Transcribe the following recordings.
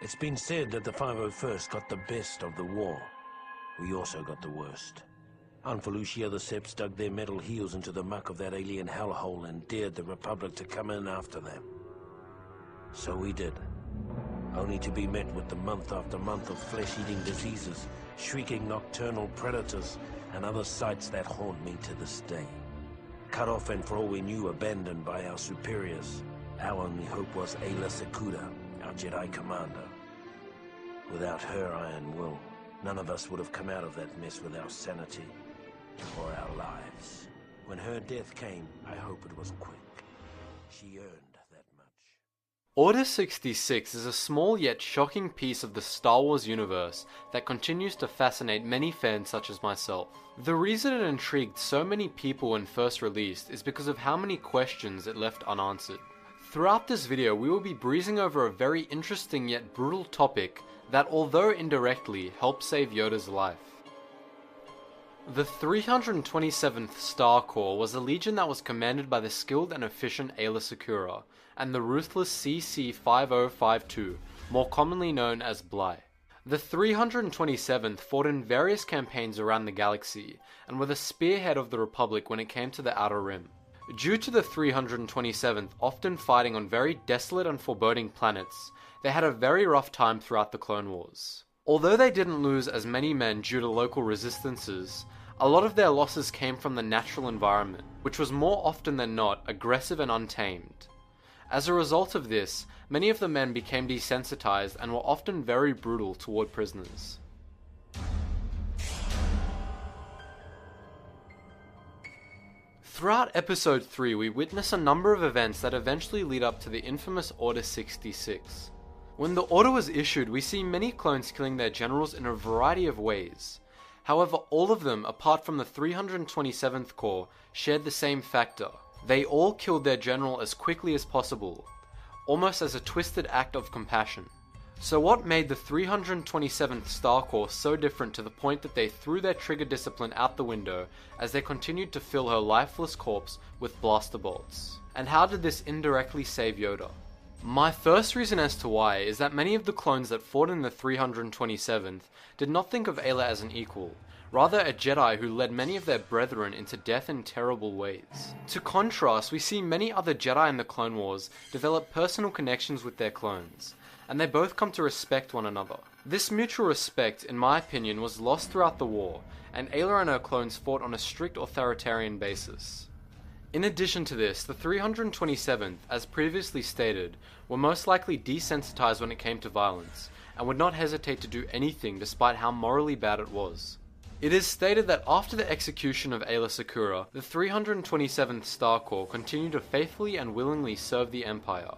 It's been said that the 501st got the best of the war. We also got the worst. Anfalusia the Seps dug their metal heels into the muck of that alien hellhole and dared the Republic to come in after them. So we did. Only to be met with the month after month of flesh-eating diseases, shrieking nocturnal predators, and other sights that haunt me to this day. Cut off and for all we knew, abandoned by our superiors. Our only hope was Aayla Secura, our Jedi commander. Without her iron will, none of us would have come out of that mess with our sanity or our lives. When her death came, I hope it was quick. She earned that much. Order 66 is a small yet shocking piece of the Star Wars universe that continues to fascinate many fans such as myself. The reason it intrigued so many people when first released is because of how many questions it left unanswered. Throughout this video, we will be breezing over a very interesting yet brutal topic that, although indirectly, helped save Yoda's life. The 327th Star Corps was a legion that was commanded by the skilled and efficient Aayla Secura and the ruthless CC-5052, more commonly known as Bly. The 327th fought in various campaigns around the galaxy and were the spearhead of the Republic when it came to the Outer Rim. Due to the 327th often fighting on very desolate and foreboding planets, they had a very rough time throughout the Clone Wars. Although they didn't lose as many men due to local resistances, a lot of their losses came from the natural environment, which was more often than not aggressive and untamed. As a result of this, many of the men became desensitized and were often very brutal toward prisoners. Throughout Episode 3, we witness a number of events that eventually lead up to the infamous Order 66. When the order was issued, we see many clones killing their generals in a variety of ways. However, all of them, apart from the 327th Corps, shared the same factor. They all killed their general as quickly as possible, almost as a twisted act of compassion. So what made the 327th Star Corps so different to the point that they threw their trigger discipline out the window as they continued to fill her lifeless corpse with blaster bolts? And how did this indirectly save Yoda? My first reason as to why is that many of the clones that fought in the 327th did not think of Aayla as an equal, rather a Jedi who led many of their brethren into death in terrible ways. To contrast, we see many other Jedi in the Clone Wars develop personal connections with their clones, and they both come to respect one another. This mutual respect, in my opinion, was lost throughout the war, and Aayla and her clones fought on a strict authoritarian basis. In addition to this, the 327th, as previously stated, were most likely desensitized when it came to violence, and would not hesitate to do anything despite how morally bad it was. It is stated that after the execution of Aayla Secura, the 327th Star Corps continued to faithfully and willingly serve the Empire,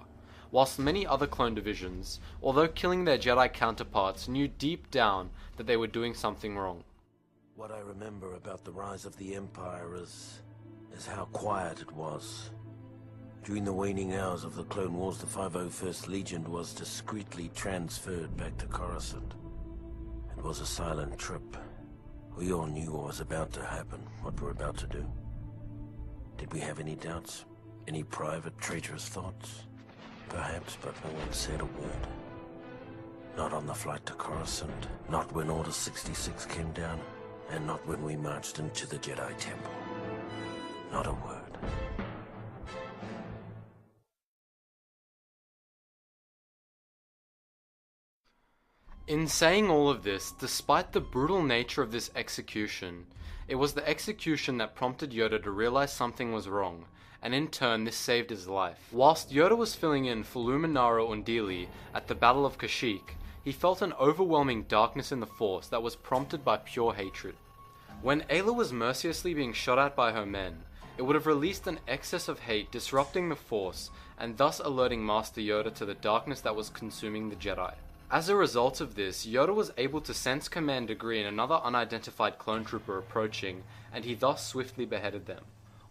whilst many other clone divisions, although killing their Jedi counterparts, knew deep down that they were doing something wrong. What I remember about the rise of the Empire is how quiet it was. During the waning hours of the Clone Wars, the 501st Legion was discreetly transferred back to Coruscant. It was a silent trip. We all knew what was about to happen, what we're about to do. Did we have any doubts? Any private, traitorous thoughts? Perhaps, but no one said a word. Not on the flight to Coruscant, not when Order 66 came down, and not when we marched into the Jedi Temple. Not a word. In saying all of this, despite the brutal nature of this execution, it was the execution that prompted Yoda to realize something was wrong, and in turn this saved his life. Whilst Yoda was filling in for Luminara Undili at the Battle of Kashyyyk, he felt an overwhelming darkness in the Force that was prompted by pure hatred. When Aayla was mercilessly being shot at by her men, it would have released an excess of hate, disrupting the Force, and thus alerting Master Yoda to the darkness that was consuming the Jedi. As a result of this, Yoda was able to sense command degree in another unidentified clone trooper approaching, and he thus swiftly beheaded them.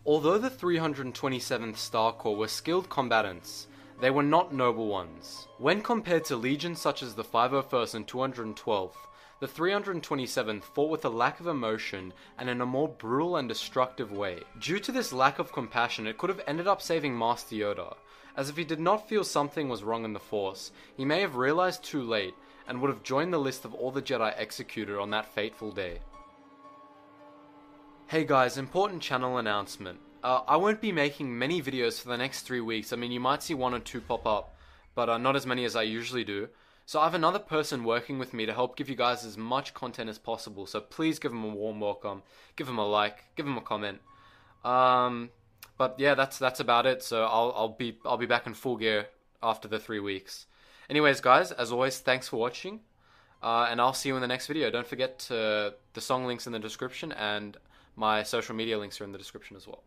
Although the 327th Star Corps were skilled combatants, they were not noble ones. When compared to legions such as the 501st and 212th, The 327th fought with a lack of emotion and in a more brutal and destructive way. Due to this lack of compassion, it could have ended up saving Master Yoda, as if he did not feel something was wrong in the Force, he may have realized too late and would have joined the list of all the Jedi executed on that fateful day. Hey guys, important channel announcement. I won't be making many videos for the next 3 weeks. I mean, you might see 1 or 2 pop up, but not as many as I usually do. So I have another person working with me to help give you guys as much content as possible. So please give him a warm welcome, give him a like, give him a comment. But yeah, that's about it. So I'll be back in full gear after the 3 weeks. Anyways, guys, as always, thanks for watching, and I'll see you in the next video. Don't forget the song links in the description, and my social media links are in the description as well.